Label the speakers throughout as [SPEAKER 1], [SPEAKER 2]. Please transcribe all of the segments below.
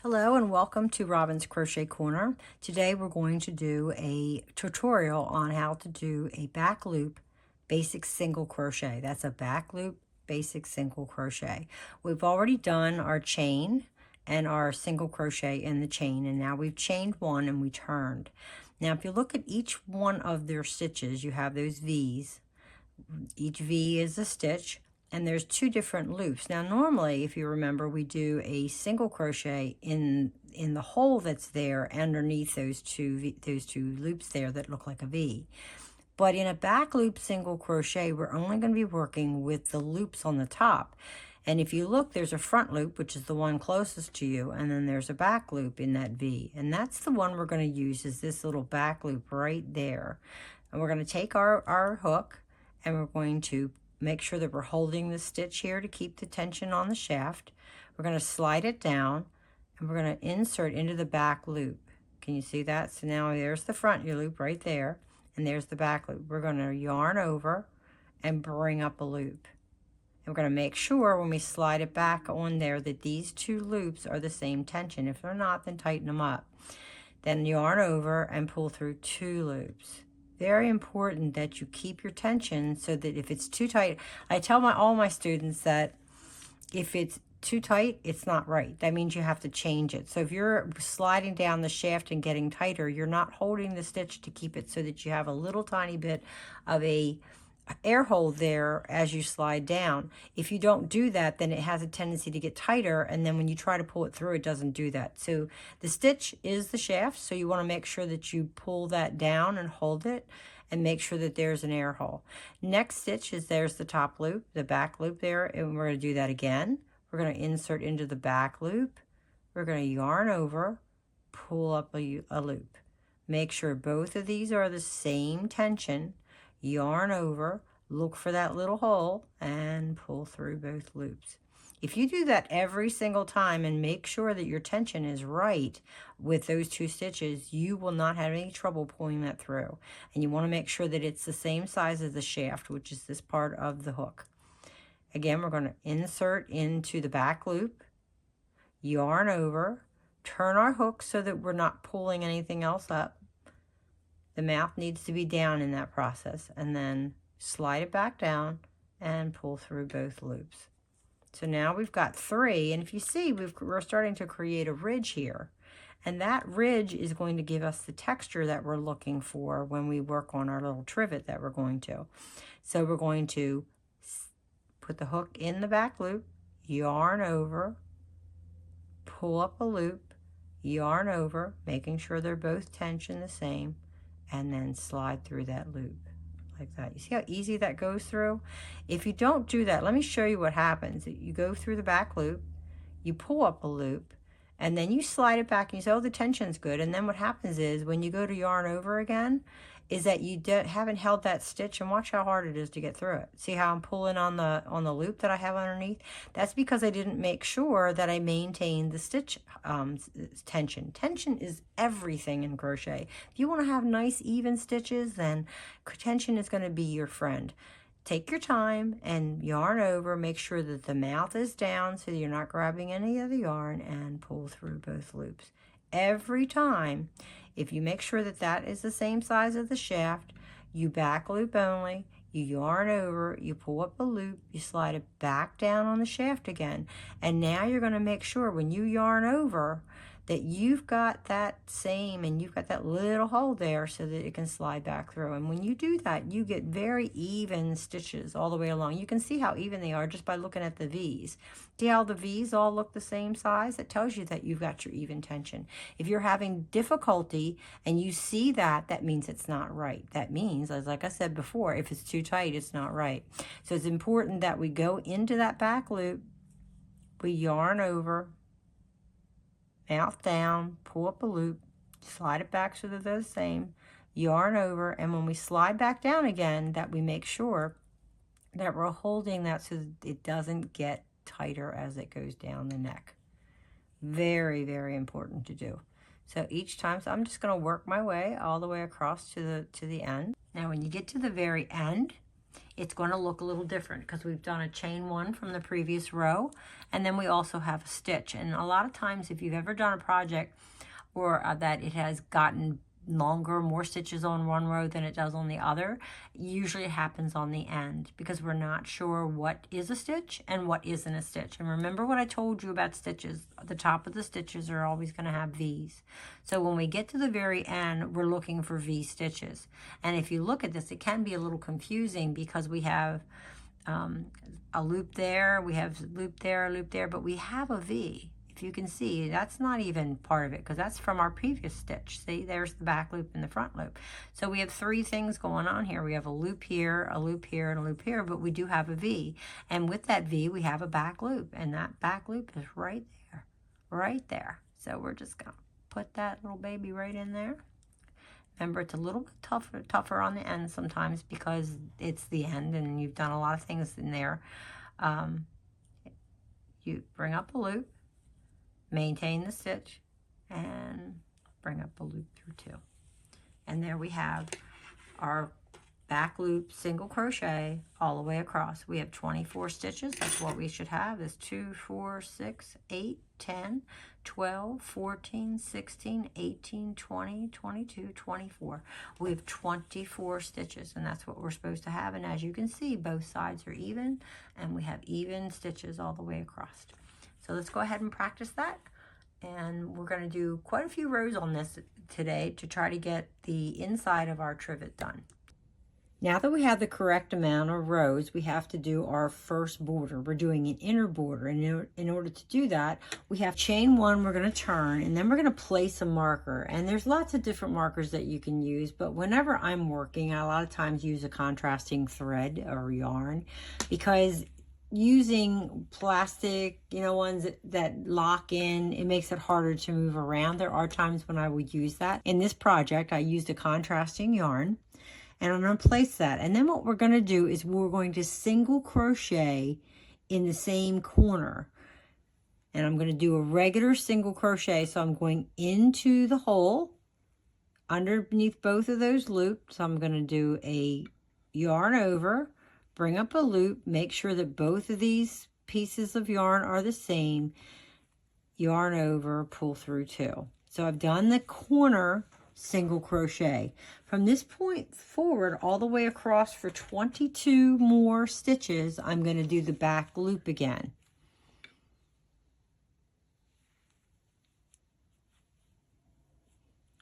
[SPEAKER 1] Hello and welcome to Robin's Crochet Corner. Today we're going to do a tutorial on how to do a back loop basic single crochet. That's a back loop basic single crochet. We've already done our chain and our single crochet in the chain, and now we've chained one and we turned. Now if you look at each one of their stitches, you have those V's. Each V is a stitch. And there's two different loops. Now normally, if you remember, we do a single crochet in the hole that's there underneath those two loops there that look like a V. But in a back loop single crochet, we're only going to be working with the loops on the top. And if you look, there's a front loop, which is the one closest to you, and then there's a back loop in that V. And that's the one we're going to use, is this little back loop right there. And we're going to take our hook and we're going to make sure that we're holding the stitch here to keep the tension on the shaft. We're going to slide it down and we're going to insert into the back loop. Can you see that? So now there's the front loop right there and there's the back loop. We're going to yarn over and bring up a loop. And we're going to make sure when we slide it back on there that these two loops are the same tension. If they're not, then tighten them up. Then yarn over and pull through two loops. Very important that you keep your tension so that if it's too tight, I tell all my students that if it's too tight, it's not right. That means you have to change it. So if you're sliding down the shaft and getting tighter, you're not holding the stitch to keep it so that you have a little tiny bit of a air hole there as you slide down. If you don't do that, then it has a tendency to get tighter, and then when you try to pull it through, it doesn't do that. So the stitch is the shaft, so you want to make sure that you pull that down and hold it and make sure that there's an air hole. Next stitch is there's the top loop, the back loop there, and we're going to do that again. We're going to insert into the back loop. We're going to yarn over, pull up a loop. Make sure both of these are the same tension. Yarn over, look for that little hole, and pull through both loops. If you do that every single time and make sure that your tension is right with those two stitches, you will not have any trouble pulling that through. And you want to make sure that it's the same size as the shaft, which is this part of the hook. Again, we're going to insert into the back loop, yarn over, turn our hook so that we're not pulling anything else up. The mouth needs to be down in that process, and then slide it back down and pull through both loops. So now we've got three, and if you see, we're starting to create a ridge here. And that ridge is going to give us the texture that we're looking for when we work on our little trivet that we're going to. So we're going to put the hook in the back loop, yarn over, pull up a loop, yarn over, making sure they're both tensioned the same, and then slide through that loop like that. You see how easy that goes through? If you don't do that, let me show you what happens. You go through the back loop, you pull up a loop, and then you slide it back and you say, oh, the tension's good. And then what happens is when you go to yarn over again, is that you haven't held that stitch, and watch how hard it is to get through it. See how I'm pulling on the loop that I have underneath? That's because I didn't make sure that I maintained the stitch tension. Tension is everything in crochet. If you want to have nice even stitches, then tension is going to be your friend. Take your time and yarn over, make sure that the mouth is down so you're not grabbing any of the yarn, and pull through both loops. Every time, if you make sure that that is the same size as the shaft, you back loop only, you yarn over, you pull up a loop, you slide it back down on the shaft again, and now you're going to make sure when you yarn over that you've got that same, and you've got that little hole there so that it can slide back through. And when you do that, you get very even stitches all the way along. You can see how even they are just by looking at the V's. See how the V's all look the same size? It tells you that you've got your even tension. If you're having difficulty and you see that, that means it's not right. That means, as like I said before, if it's too tight, it's not right. So it's important that we go into that back loop, we yarn over, mouth down, pull up a loop, slide it back so that they're the same, yarn over, and when we slide back down again, that we make sure that we're holding that so that it doesn't get tighter as it goes down the neck. Very, very important to do. So each time, so I'm just going to work my way all the way across to the end. Now when you get to the very end, it's going to look a little different because we've done a chain 1 from the previous row, and then we also have a stitch. And a lot of times if you've ever done a project or that it has gotten longer, more stitches on one row than it does on the other, usually it happens on the end because we're not sure what is a stitch and what isn't a stitch. And remember what I told you about stitches, the top of the stitches are always going to have V's. So when we get to the very end, we're looking for V stitches. And if you look at this, it can be a little confusing because we have a loop there, we have a loop there, but we have a V. If you can see, that's not even part of it because that's from our previous stitch. See, there's the back loop and the front loop. So we have 3 things going on here. We have a loop here, a loop here, and a loop here, but we do have a V. And with that V, we have a back loop, and that back loop is right there, right there. So we're just going to put that little baby right in there. Remember, it's a little bit tougher on the end sometimes because it's the end and you've done a lot of things in there. You bring up a loop, maintain the stitch, and bring up a loop through 2. And there we have our back loop single crochet all the way across. We have 24 stitches. That's what we should have is 2, 4, 6, 8, 10, 12, 14, 16, 18, 20, 22, 24. We have 24 stitches, and that's what we're supposed to have. And as you can see, both sides are even, and we have even stitches all the way across. So let's go ahead and practice that. And we're going to do quite a few rows on this today to try to get the inside of our trivet done. Now that we have the correct amount of rows, we have to do our first border. We're doing an inner border, and in order to do that, we have chain 1, we're going to turn, and then we're going to place a marker. And there's lots of different markers that you can use, but whenever I'm working, I a lot of times use a contrasting thread or yarn because using plastic, ones that lock in, it makes it harder to move around. There are times when I would use that. In this project, I used a contrasting yarn, and I'm going to place that. And then what we're going to do is we're going to single crochet in the same corner. And I'm going to do a regular single crochet. So I'm going into the hole underneath both of those loops. So I'm going to do a yarn over, bring up a loop, make sure that both of these pieces of yarn are the same, yarn over, pull through 2. So I've done the corner single crochet. From this point forward all the way across for 22 more stitches, I'm going to do the back loop again.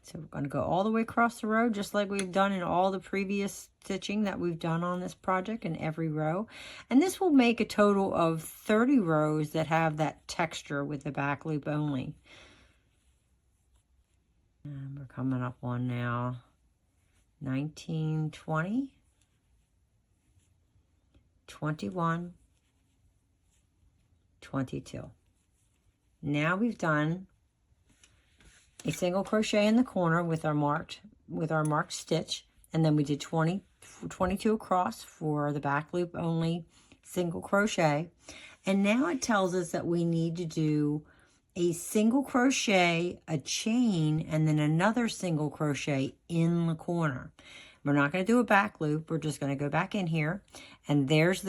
[SPEAKER 1] So we're going to go all the way across the row just like we've done in all the previous stitching that we've done on this project in every row. And this will make a total of 30 rows that have that texture with the back loop only. And we're coming up on now 19, 20, 21, 22. Now we've done a single crochet in the corner with our marked stitch, and then we did 22 across for the back loop only single crochet. And now it tells us that we need to do a single crochet, a chain, and then another single crochet in the corner. We're not going to do a back loop. We're just going to go back in here, and here's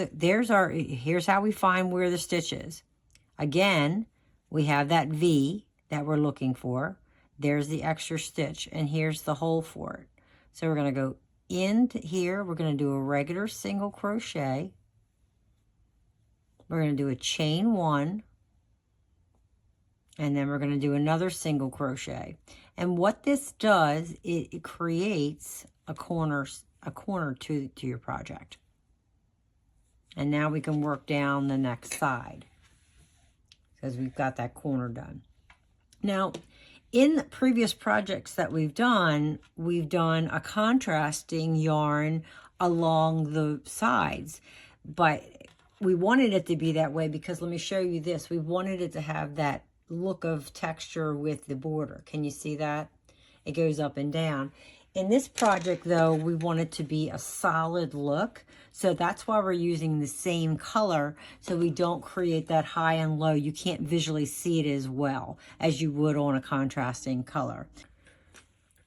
[SPEAKER 1] how we find where the stitch is. Again, we have that V that we're looking for. There's the extra stitch, and here's the hole for it. So we're going to go into here. We're going to do a regular single crochet. We're going to do a chain 1, and then we're going to do another single crochet. And what this does, it creates a corner to your project. And now we can work down the next side because we've got that corner done. Now, in the previous projects that we've done a contrasting yarn along the sides, but we wanted it to be that way because let me show you this. We wanted it to have that look of texture with the border. Can you see that? It goes up and down. In this project, though, we want it to be a solid look. So that's why we're using the same color so we don't create that high and low. You can't visually see it as well as you would on a contrasting color.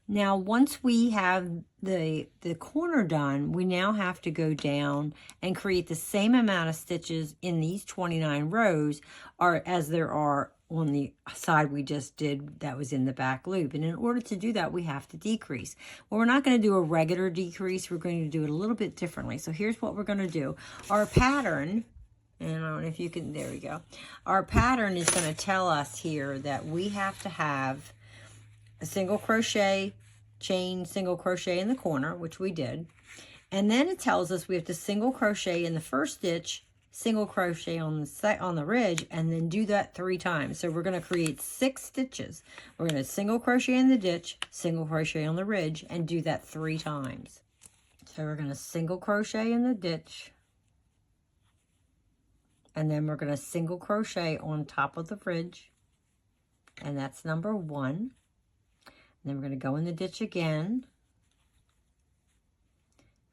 [SPEAKER 1] Now, once we have the corner done, we now have to go down and create the same amount of stitches in these 29 rows as there are on the side we just did that was in the back loop. And in order to do that, we have to decrease. Well, we're not going to do a regular decrease. We're going to do it a little bit differently. So here's what we're going to do. Our pattern, and I don't know if you can, there we go. Our pattern is going to tell us here that we have to have a single crochet, chain, single crochet in the corner, which we did. And then it tells us we have to single crochet in the first stitch, single crochet on the ridge, and then do that 3 times. So we're going to create 6 stitches. We're going to single crochet in the ditch, single crochet on the ridge, and do that 3 times. So we're going to single crochet in the ditch, and then we're going to single crochet on top of the ridge, and that's number 1. Then we're going to go in the ditch again,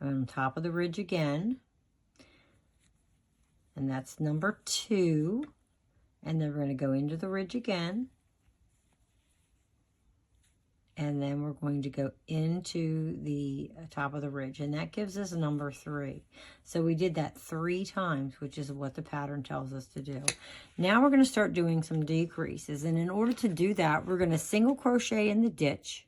[SPEAKER 1] on top of the ridge again, and that's number 2. And then we're going to go into the ridge again, and then we're going to go into the top of the ridge, and that gives us number 3. So we did that 3 times, which is what the pattern tells us to do. Now we're going to start doing some decreases, and in order to do that, we're going to single crochet in the ditch,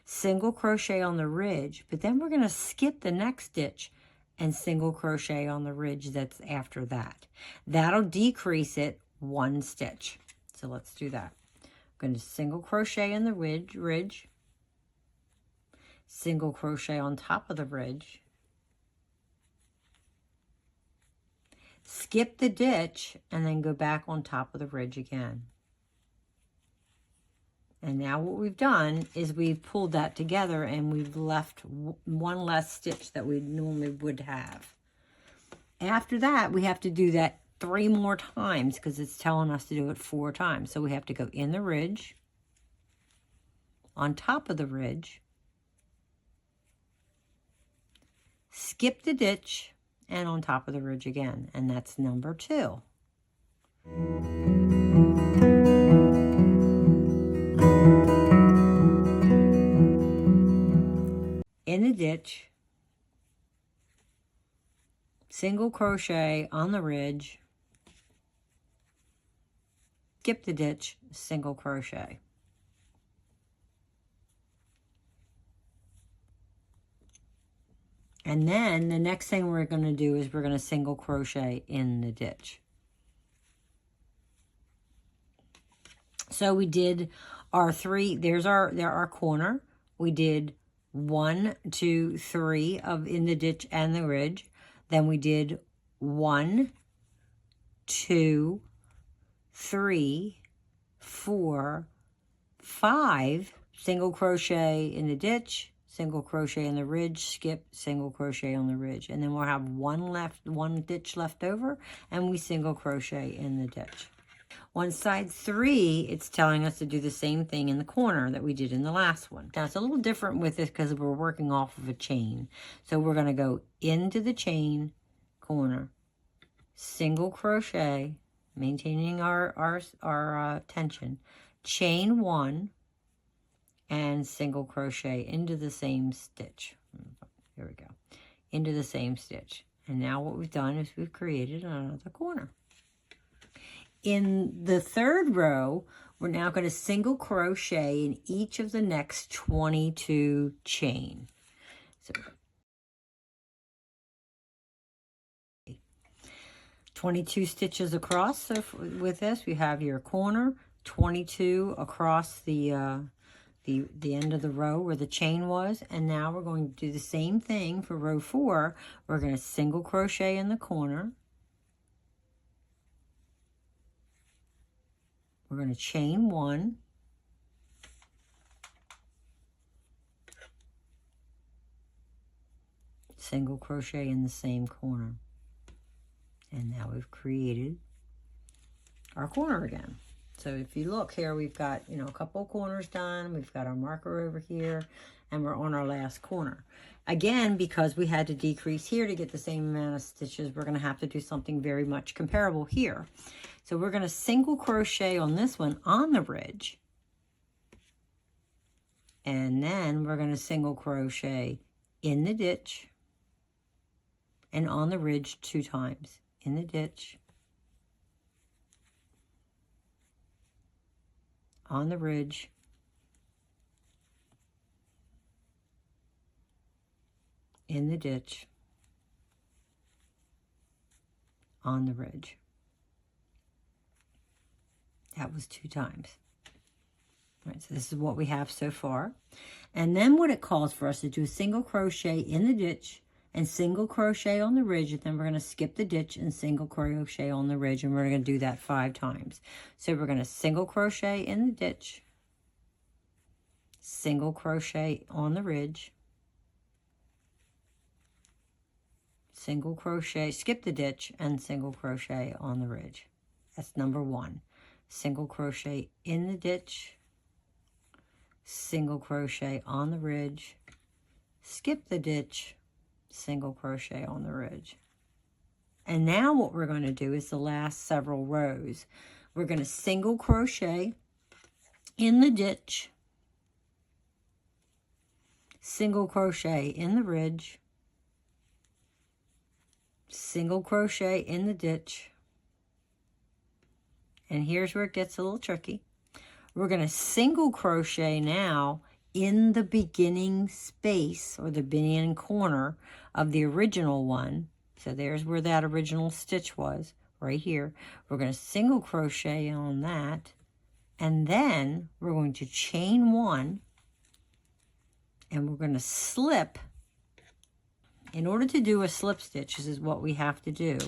[SPEAKER 1] single crochet on the ridge, but then we're going to skip the next stitch and single crochet on the ridge that's after that. That'll decrease it 1 stitch. So let's do that. I'm going to single crochet in the ridge, single crochet on top of the ridge, skip the ditch, and then go back on top of the ridge again. And now what we've done is we've pulled that together and we've left 1 less stitch that we normally would have. After that, we have to do that 3 more times because it's telling us to do it 4 times. So we have to go in the ridge, on top of the ridge, skip the ditch, and on top of the ridge again. And that's number 2. In the ditch, single crochet on the ridge, skip the ditch, single crochet. And then the next thing we're going to do is we're going to single crochet in the ditch. So we did our 3, there's our corner. We did 1, 2, 3 in the ditch and the ridge. Then we did 1, 2, 3, 4, 5 single crochet in the ditch, single crochet in the ridge, skip, single crochet on the ridge. And then we'll have 1 ditch left over, and we single crochet in the ditch. On side 3, it's telling us to do the same thing in the corner that we did in the last one. Now, it's a little different with this because we're working off of a chain. So we're going to go into the chain corner, single crochet, maintaining our tension, chain 1, and single crochet into the same stitch. Here we go. Into the same stitch. And now what we've done is we've created another corner. In the 3rd row, we're now going to single crochet in each of the next 22 chain. So 22 stitches across. So with this, we have your corner, 22 across the end of the row where the chain was. And now we're going to do the same thing for row 4. We're going to single crochet in the corner. We're going to chain 1, single crochet in the same corner. And now we've created our corner again. So if you look here, we've got, a couple of corners done. We've got our marker over here, and we're on our last corner. Again, because we had to decrease here to get the same amount of stitches, we're going to have to do something very much comparable here. So we're going to single crochet on this one on the ridge, And then we're going to single crochet in the ditch and on the ridge 2 times. In the ditch, on the ridge, in the ditch, on the ridge. That was 2 times. All right, so this is what we have so far. And then what it calls for us to do is single crochet in the ditch and single crochet on the ridge, and then we're going to skip the ditch and single crochet on the ridge, and we're going to do that 5 times. So we're going to single crochet in the ditch, single crochet on the ridge, single crochet, skip the ditch, and single crochet on the ridge. That's number 1. Single crochet in the ditch, single crochet on the ridge, skip the ditch, single crochet on the ridge. And now what we're going to do is the last several rows. We're going to single crochet in the ditch, single crochet in the ridge, single crochet in the ditch. And here's where it gets a little tricky. We're going to single crochet now in the beginning space or the beginning corner of the original one. So there's where that original stitch was, right here. We're going to single crochet on that, and then we're going to chain 1, and we're going to slip. In order to do a slip stitch, this is what we have to do.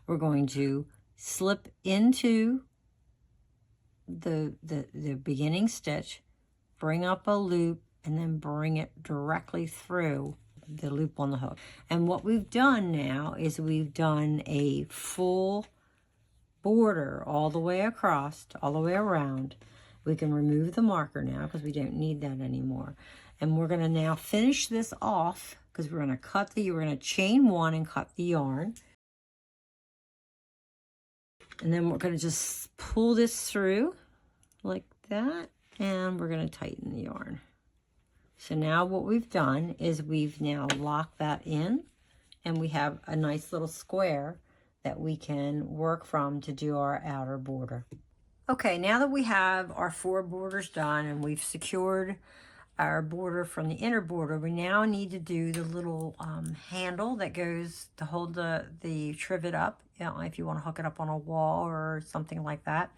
[SPEAKER 1] We're going to slip into the beginning stitch, bring up a loop, and then bring it directly through the loop on the hook. And what we've done now is we've done a full border all the way across, all the way around. We can remove the marker now because we don't need that anymore. And we're going to now finish this off because we're going to chain 1 and cut the yarn. And then we're going to just pull this through like that, and we're going to tighten the yarn. So now what we've done is we've now locked that in, and we have a nice little square that we can work from to do our outer border. Okay, now that we have our 4 borders done and we've secured our border from the inner border, we now need to do the little handle that goes to hold the trivet up, you know, if you want to hook it up on a wall or something like that.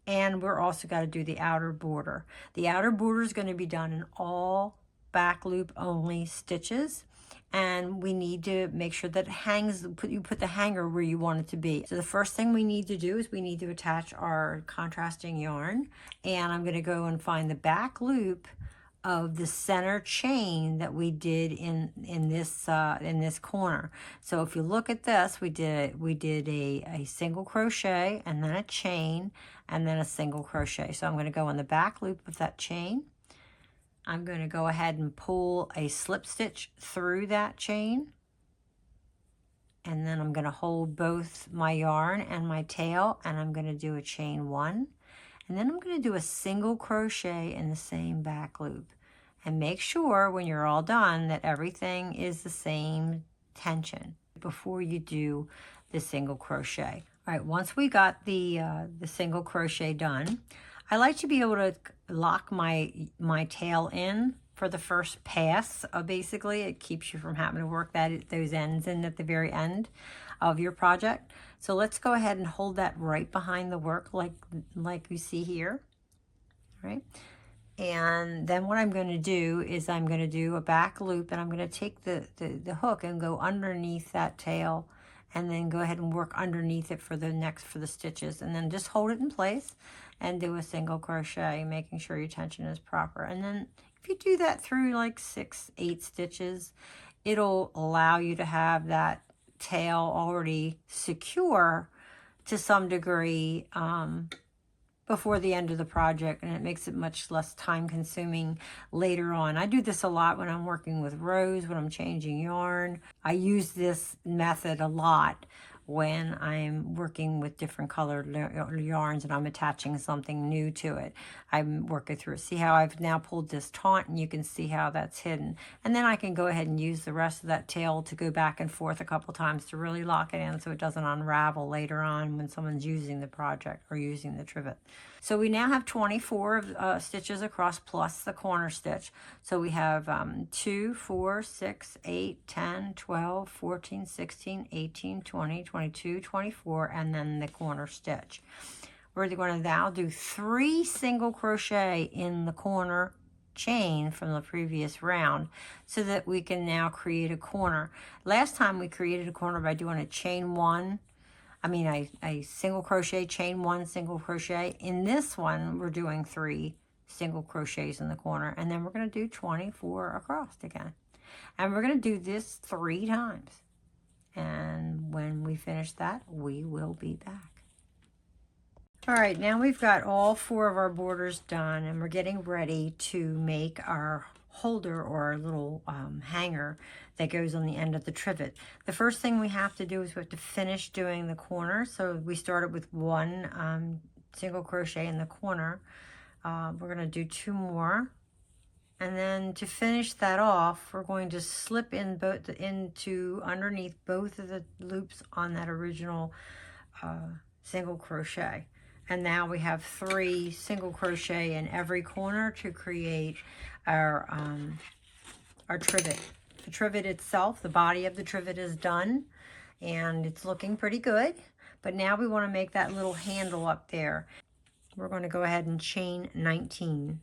[SPEAKER 1] And we're also got to do the outer border. The outer border is going to be done in all back loop only stitches, and we need to make sure that it hangs. You put the hanger where you want it to be. So the first thing we need to do is we need to attach our contrasting yarn, and I'm going to go and find the back loop of the center chain that we did in this corner. So if you look at this, we did a single crochet and then a chain and then a single crochet. So I'm going to go on the back loop of that chain. I'm going to go ahead and pull a slip stitch through that chain, and then I'm going to hold both my yarn and my tail, and I'm going to do a chain 1. And then I'm going to do a single crochet in the same back loop. And make sure when you're all done that everything is the same tension before you do the single crochet. All right, once we got the single crochet done, I like to be able to lock my tail in for the first pass. Basically, it keeps you from having to work those ends in at the very end of your project. So let's go ahead and hold that right behind the work like you see here, all right? And then what I'm going to do is I'm going to do a back loop, and I'm going to take the hook and go underneath that tail, and then go ahead and work underneath it for the stitches, and then just hold it in place and do a single crochet, making sure your tension is proper. And then if you do that through like 6-8 stitches, it'll allow you to have that tail already secure to some degree before the end of the project, and it makes it much less time consuming later on. I do this a lot when I'm working with rows, when I'm changing yarn. I use this method a lot when I'm working with different colored yarns and I'm attaching something new to it. I'm working through it. See how I've now pulled this taunt, and you can see how that's hidden. And then I can go ahead and use the rest of that tail to go back and forth a couple times to really lock it in so it doesn't unravel later on when someone's using the project or using the trivet. So we now have 24 stitches across plus the corner stitch. So we have 2, 4, 6, 8, 10, 12, 14, 16, 18, 20, 22, 24, and then the corner stitch. We're going to now do 3 single crochet in the corner chain from the previous round so that we can now create a corner. Last time we created a corner by doing a chain 1. A single crochet, chain 1, single crochet. In this one, we're doing 3 single crochets in the corner, and then we're going to do 24 across again. And we're going to do this 3 times. And when we finish that, we will be back. All right, now we've got all 4 of our borders done, and we're getting ready to make our holder or a little hanger that goes on the end of the trivet. The first thing we have to do is we have to finish doing the corner. So we started with 1 single crochet in the corner. We're going to do 2 more, and then to finish that off, we're going to slip in into underneath both of the loops on that original single crochet. And now we have 3 single crochet in every corner to create our trivet. The trivet itself, the body of the trivet is done, and it's looking pretty good. But now we want to make that little handle up there. We're going to go ahead and chain 19.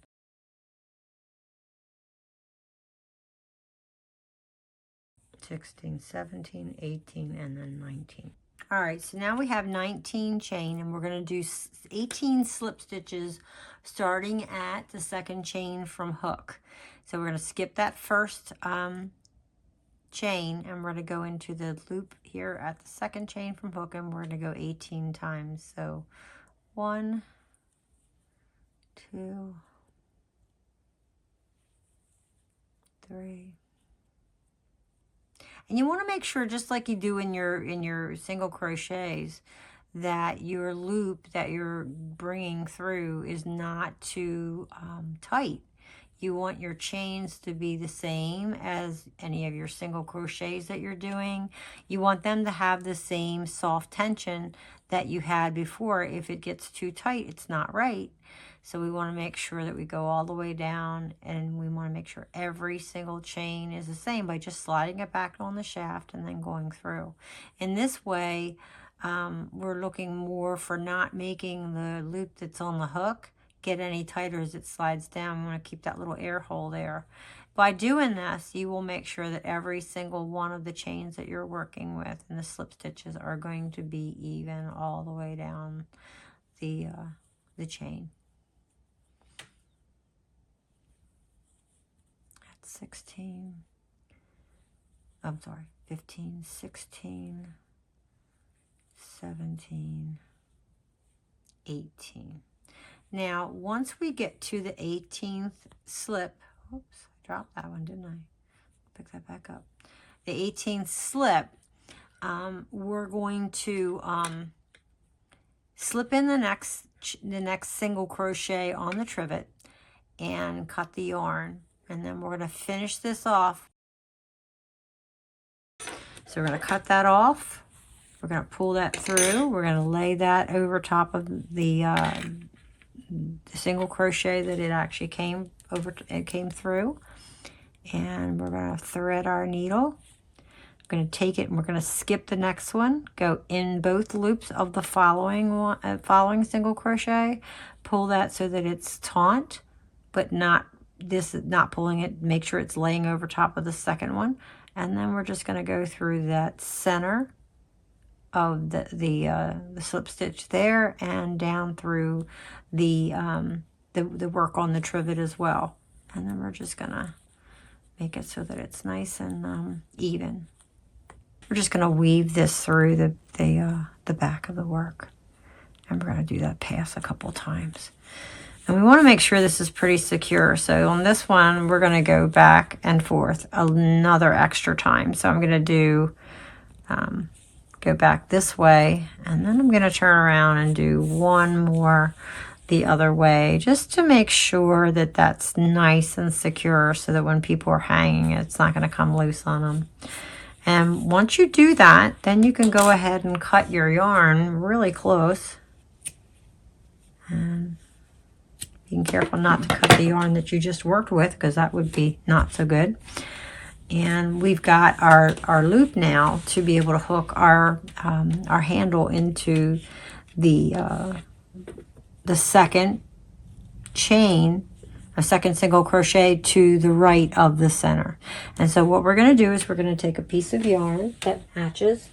[SPEAKER 1] (16, 17, 18, and then 19). All right, so now we have 19 chain, and we're going to do 18 slip stitches starting at the 2nd chain from hook. So we're going to skip that first chain, and we're going to go into the loop here at the 2nd chain from hook, and we're going to go 18 times. So 1, 2, 3. And you want to make sure, just like you do in your single crochets, that your loop that you're bringing through is not too tight. You want your chains to be the same as any of your single crochets that you're doing. You want them to have the same soft tension that you had before. If it gets too tight, it's not right. So we want to make sure that we go all the way down, and we want to make sure every single chain is the same by just sliding it back on the shaft and then going through. In this way, we're looking more for not making the loop that's on the hook get any tighter as it slides down. We want to keep that little air hole there. By doing this, you will make sure that every single one of the chains that you're working with and the slip stitches are going to be even all the way down the chain. That's 16. I'm sorry, 15, 16, 17, 18. Now, once we get to the 18th slip, oops, I dropped that one, didn't I? Pick that back up. The 18th slip, we're going to slip in the next single crochet on the trivet and cut the yarn. And then we're going to finish this off. So we're going to cut that off. We're going to pull that through. We're going to lay that over top of the single crochet that it actually came through, and we're going to thread our needle. We're going to take it and we're going to skip the next one, go in both loops of the following single crochet, pull that so that it's taut, but not pulling it. Make sure it's laying over top of the second one, and then we're just going to go through that center of the slip stitch there and down through the work on the trivet as well. And then we're just gonna make it so that it's nice and even. We're just gonna weave this through the back of the work, and we're gonna do that pass a couple times. And we want to make sure this is pretty secure. So on this one, we're gonna go back and forth another extra time. So I'm gonna do go go back this way, and then I'm going to turn around and do one more the other way, just to make sure that that's nice and secure, so that when people are hanging, it's not going to come loose on them. And once you do that, then you can go ahead and cut your yarn really close. And being careful not to cut the yarn that you just worked with, because that would be not so good. And we've got our loop now to be able to hook our handle into the second chain, a second single crochet to the right of the center. And so what we're going to do is we're going to take a piece of yarn that matches,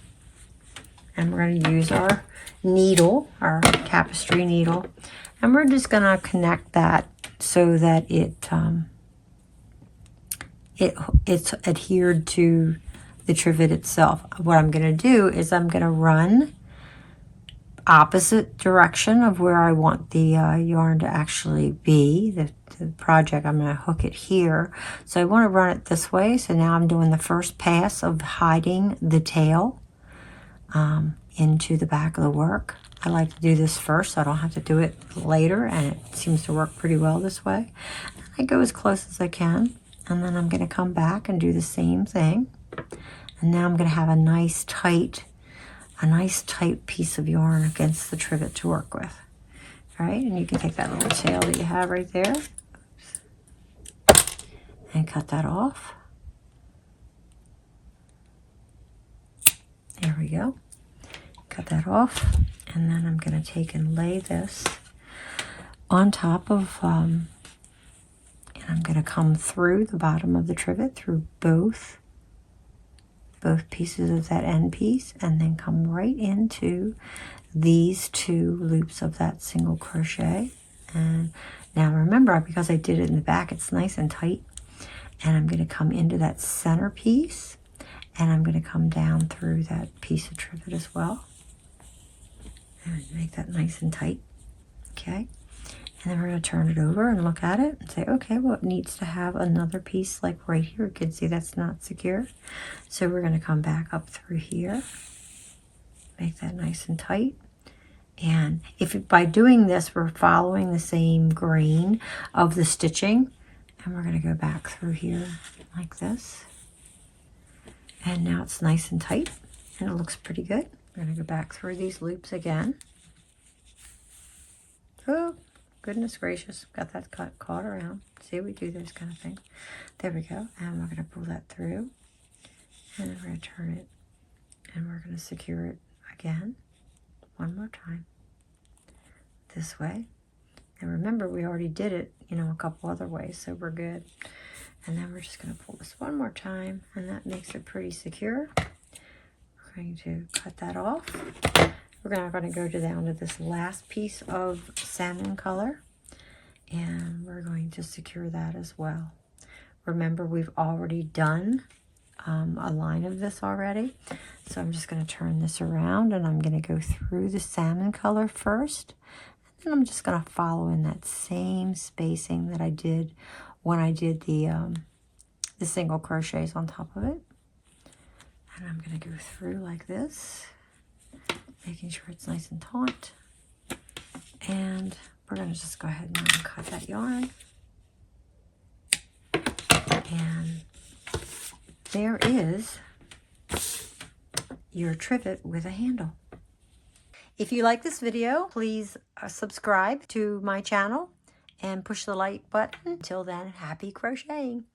[SPEAKER 1] and we're going to use our needle, our tapestry needle, and we're just going to connect that so that it's adhered to the trivet itself. What I'm going to do is I'm going to run opposite direction of where I want the yarn to actually be, the project. I'm going to hook it here. So I want to run it this way. So now I'm doing the first pass of hiding the tail into the back of the work. I like to do this first so I don't have to do it later, and it seems to work pretty well this way. I go as close as I can, and then I'm going to come back and do the same thing. And now I'm going to have a nice tight piece of yarn against the trivet to work with. All right, and you can take that little tail that you have right there and cut that off. There we go. Cut that off, and then I'm going to take and lay this on top of, and I'm going to come through the bottom of the trivet, through both pieces of that end piece, and then come right into these two loops of that single crochet. And now remember, because I did it in the back, it's nice and tight, and I'm going to come into that center piece, and I'm going to come down through that piece of trivet as well, and make that nice and tight. Okay, and then we're going to turn it over and look at it and say, okay, well, it needs to have another piece like right here. You can see that's not secure. So we're going to come back up through here, make that nice and tight. And by doing this, we're following the same grain of the stitching, and we're going to go back through here like this. And now it's nice and tight, and it looks pretty good. We're going to go back through these loops again. Oh, goodness gracious, got that caught around. See, we do those kind of things. There we go. And we're going to pull that through, and then we're going to turn it, and we're going to secure it again one more time this way. And remember, we already did it, a couple other ways, so we're good. And then we're just going to pull this one more time, and that makes it pretty secure. We're going to cut that off. We're now going to go down to this last piece of salmon color, and we're going to secure that as well. Remember, we've already done a line of this already, so I'm just going to turn this around, and I'm going to go through the salmon color first, and then I'm just going to follow in that same spacing that I did when I did the single crochets on top of it. And I'm going to go through like this, making sure it's nice and taut. And we're going to just go ahead and cut that yarn. And there is your trivet with a handle. If you like this video, please subscribe to my channel and push the like button. Until then, happy crocheting.